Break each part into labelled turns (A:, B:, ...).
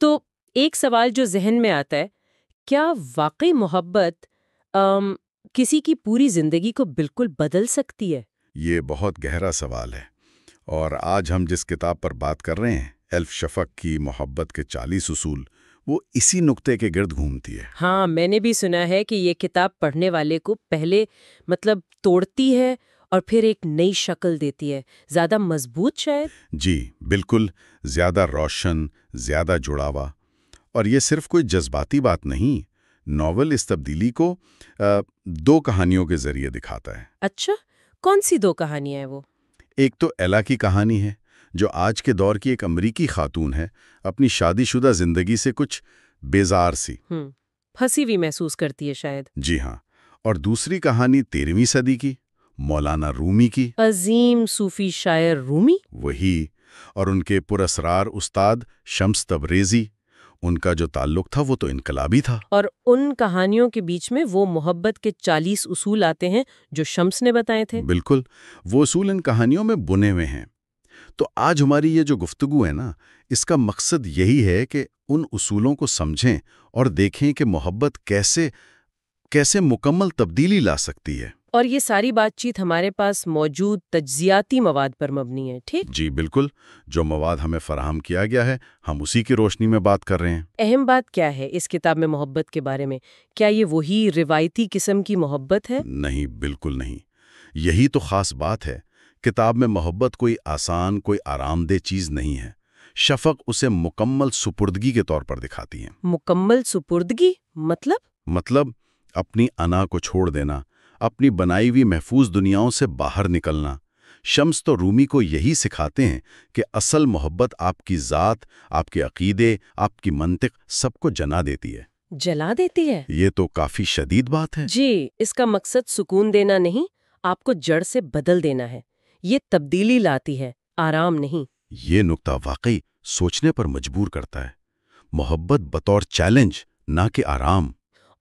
A: تو ایک سوال جو ذہن میں آتا ہے، کیا واقعی محبت کسی کی پوری زندگی کو بالکل بدل سکتی ہے؟
B: یہ بہت گہرا سوال ہے، اور آج ہم جس کتاب پر بات کر رہے ہیں، ایلف شفق کی محبت کے 40 اصول، وہ اسی نقطے کے گرد گھومتی ہے۔
A: ہاں، میں نے بھی سنا ہے کہ یہ کتاب پڑھنے والے کو پہلے توڑتی ہے اور پھر ایک نئی شکل دیتی ہے، زیادہ مضبوط شاید۔
B: جی بالکل، زیادہ روشن، زیادہ جڑاوا، اور یہ صرف کوئی جذباتی بات نہیں۔ ناول اس تبدیلی کو 2 کہانیوں کے ذریعے دکھاتا ہے۔
A: اچھا، کون سی 2 کہانیاں ہیں وہ؟
B: ایک تو ایلا کی کہانی ہے، جو آج کے دور کی ایک امریکی خاتون ہے، اپنی شادی شدہ زندگی سے کچھ بیزار سی۔
A: پھنسی ہوئی محسوس کرتی ہے شاید۔
B: جی ہاں، اور دوسری کہانی 13ویں صدی کی، مولانا رومی کی۔
A: عظیم صوفی شاعر رومی؟
B: وہی، اور ان کے پراسرار استاد شمس تبریزی۔ ان کا جو تعلق تھا وہ تو انقلابی تھا۔
A: اور ان کہانیوں کے بیچ میں وہ محبت کے 40 اصول آتے ہیں جو شمس نے بتائے تھے۔
B: بالکل، وہ اصول ان کہانیوں میں بنے ہوئے ہیں۔ تو آج ہماری یہ جو گفتگو ہے نا، اس کا مقصد یہی ہے کہ ان اصولوں کو سمجھیں اور دیکھیں کہ محبت کیسے مکمل تبدیلی لا سکتی ہے۔
A: اور یہ ساری بات چیت ہمارے پاس موجود تجزیاتی مواد پر مبنی ہے، ٹھیک؟
B: جی بالکل، جو مواد ہمیں فراہم کیا گیا ہے، ہم اسی کی روشنی میں بات کر رہے ہیں۔
A: اہم بات کیا ہے اس کتاب میں محبت کے بارے میں؟ کیا یہ وہی روایتی قسم کی محبت ہے؟
B: نہیں، بالکل نہیں۔ یہی تو خاص بات ہے۔ کتاب میں محبت کوئی آسان، کوئی آرام دہ چیز نہیں ہے۔ شفق اسے مکمل سپردگی کے طور پر دکھاتی ہیں۔
A: مکمل سپردگی
B: مطلب اپنی انا کو چھوڑ دینا، اپنی بنائی ہوئی محفوظ دنیاؤں سے باہر نکلنا۔ شمس تو رومی کو یہی سکھاتے ہیں کہ اصل محبت آپ کی ذات، آپ کے عقیدے، آپ کی منطق سب کو جلا دیتی ہے۔
A: جلا دیتی ہے؟
B: یہ تو کافی شدید بات ہے۔
A: جی، اس کا مقصد سکون دینا نہیں، آپ کو جڑ سے بدل دینا ہے۔ یہ تبدیلی لاتی ہے، آرام نہیں۔
B: یہ نقطہ واقعی سوچنے پر مجبور کرتا ہے۔ محبت بطور چیلنج، نہ کہ آرام۔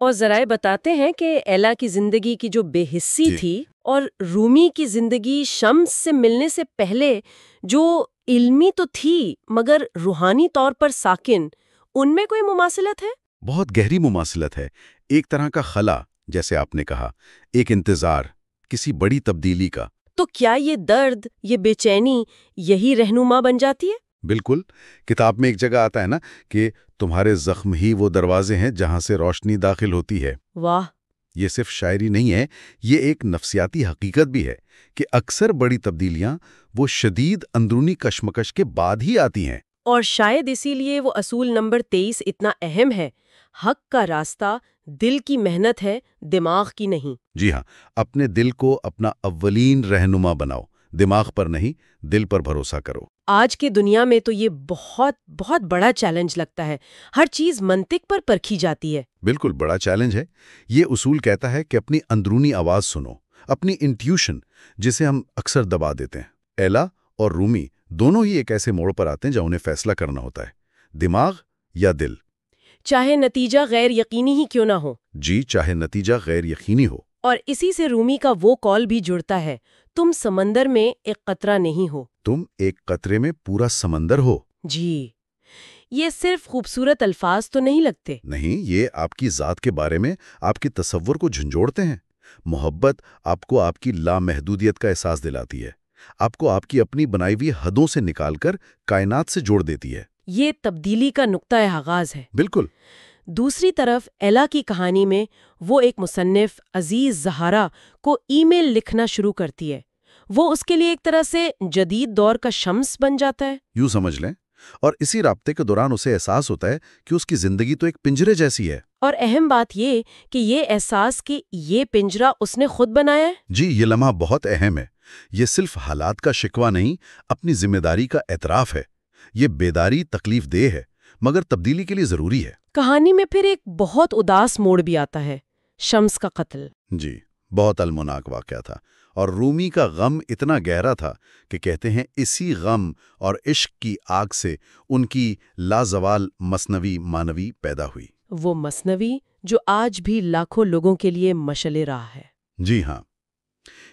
A: اور ذرائع بتاتے ہیں کہ ایلا کی زندگی کی جو بے حسی تھی اور رومی کی زندگی شمس سے ملنے سے پہلے جو علمی تو تھی مگر روحانی طور پر ساکن، ان میں کوئی مماثلت ہے؟
B: بہت گہری مماثلت ہے۔ ایک طرح کا خلا، جیسے آپ نے کہا، ایک انتظار کسی بڑی تبدیلی کا۔
A: تو کیا یہ درد، یہ بے چینی یہی رہنما بن جاتی ہے؟
B: بالکل۔ کتاب میں ایک جگہ آتا ہے نا کہ تمہارے زخم ہی وہ دروازے ہیں جہاں سے روشنی داخل ہوتی ہے۔
A: واہ!
B: یہ صرف شاعری نہیں ہے، یہ ایک نفسیاتی حقیقت بھی ہے کہ اکثر بڑی تبدیلیاں وہ شدید اندرونی کشمکش کے بعد ہی آتی ہیں۔
A: اور شاید اسی لیے وہ اصول نمبر 23 اتنا اہم ہے۔ حق کا راستہ دل کی محنت ہے، دماغ کی نہیں۔
B: جی ہاں، اپنے دل کو اپنا اولین رہنما بناؤ، دماغ پر نہیں، دل پر بھروسہ کرو۔
A: آج کے دنیا میں تو یہ بہت بہت بڑا چیلنج لگتا ہے۔ ہر چیز منطق پر پرکھی جاتی ہے۔
B: بالکل، بڑا چیلنج ہے۔ یہ اصول کہتا ہے کہ اپنی اندرونی آواز سنو، اپنی انٹیوشن، جسے ہم اکثر دبا دیتے ہیں۔ ایلا اور رومی دونوں ہی ایک ایسے موڑ پر آتے ہیں جہاں انہیں فیصلہ کرنا ہوتا ہے، دماغ یا دل۔
A: چاہے نتیجہ غیر یقینی ہی کیوں نہ ہو۔
B: جی، چاہے نتیجہ غیر یقینی ہو۔
A: اور اسی سے رومی کا وہ قول بھی جڑتا ہے، تم سمندر میں ایک قطرہ نہیں ہو،
B: تم ایک قطرے میں پورا سمندر ہو۔
A: جی، یہ صرف خوبصورت الفاظ تو نہیں لگتے۔
B: نہیں، یہ آپ کی ذات کے بارے میں آپ کے تصور کو جھنجھوڑتے ہیں۔ محبت آپ کو آپ کی لامحدودیت کا احساس دلاتی ہے، آپ کو آپ کی اپنی بنائی ہوئی حدوں سے نکال کر کائنات سے جوڑ دیتی ہے۔
A: یہ تبدیلی کا نقطہ آغاز ہے۔
B: بالکل۔
A: دوسری طرف ایلا کی کہانی میں وہ ایک مصنف عزیز زہرا کو ای میل لکھنا شروع کرتی ہے۔ وہ اس کے لیے ایک طرح سے جدید دور کا شمس بن جاتا ہے۔
B: یوں سمجھ لیں، اور اسی رابطے کے دوران اسے احساس ہوتا ہے کہ اس کی زندگی تو ایک پنجرے جیسی ہے۔
A: اور اہم بات یہ کہ یہ احساس کہ یہ پنجرا اس نے خود بنایا ہے۔
B: جی، یہ لمحہ بہت اہم ہے۔ یہ صرف حالات کا شکوہ نہیں، اپنی ذمہ داری کا اعتراف ہے۔ یہ بیداری تکلیف دہ ہے، مگر تبدیلی کے لیے ضروری ہے۔
A: کہانی میں پھر ایک بہت اداس موڑ بھی آتا ہے، شمس کا قتل۔
B: جی، بہت المناک واقعہ تھا، اور رومی کا غم اتنا گہرا تھا کہ کہتے ہیں اسی غم اور عشق کی آگ سے ان کی لازوال مثنوی مانوی پیدا ہوئی۔
A: وہ مثنوی جو آج بھی لاکھوں لوگوں کے لیے مشعل راہ ہے۔
B: جی ہاں،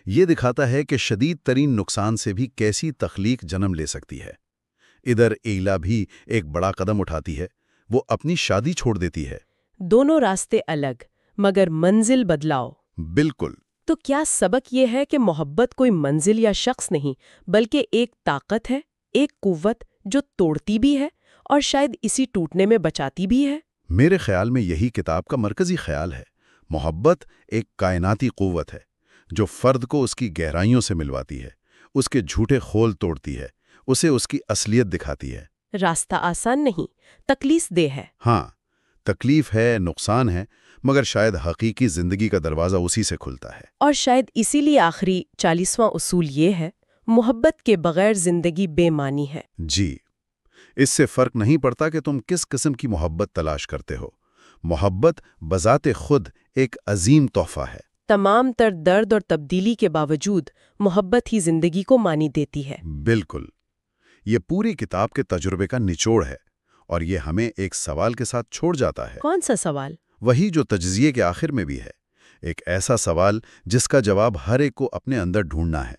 B: یہ دکھاتا ہے کہ شدید ترین نقصان سے بھی کیسی تخلیق جنم لے سکتی ہے۔ ادھر ایلا بھی ایک بڑا قدم اٹھاتی ہے، وہ اپنی شادی چھوڑ دیتی ہے۔
A: دونوں راستے الگ مگر منزل بدلاؤ۔
B: بالکل۔
A: تو کیا سبق یہ ہے کہ محبت کوئی منزل یا شخص نہیں بلکہ ایک طاقت ہے، ایک قوت جو توڑتی بھی ہے اور شاید اسی ٹوٹنے میں بچاتی بھی ہے؟
B: میرے خیال میں یہی کتاب کا مرکزی خیال ہے۔ محبت ایک کائناتی قوت ہے جو فرد کو اس کی گہرائیوں سے ملواتی ہے، اس کے جھوٹے خول توڑتی ہے، اسے اس کی اصلیت دکھاتی ہے۔
A: راستہ آسان نہیں، تکلیف دہ ہے۔
B: ہاں، تکلیف ہے، نقصان ہے، مگر شاید حقیقی زندگی کا دروازہ اسی سے کھلتا ہے۔
A: اور شاید اسی لیے آخری 40واں اصول یہ ہے، محبت کے بغیر زندگی بے معنی ہے۔
B: جی، اس سے فرق نہیں پڑتا کہ تم کس قسم کی محبت تلاش کرتے ہو۔ محبت بذات خود ایک عظیم تحفہ ہے۔
A: تمام تر درد اور تبدیلی کے باوجود محبت ہی زندگی کو معنی دیتی ہے۔
B: بالکل، یہ پوری کتاب کے تجربے کا نچوڑ ہے، اور یہ ہمیں ایک سوال کے ساتھ چھوڑ جاتا ہے۔
A: کون سا سوال؟
B: وہی جو تجزیے کے آخر میں بھی ہے، ایک ایسا سوال جس کا جواب ہر ایک کو اپنے اندر ڈھونڈنا ہے۔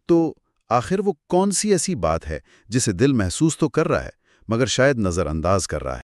B: تو آخر وہ کون سی ایسی بات ہے جسے دل محسوس تو کر رہا ہے مگر شاید نظر انداز کر رہا ہے؟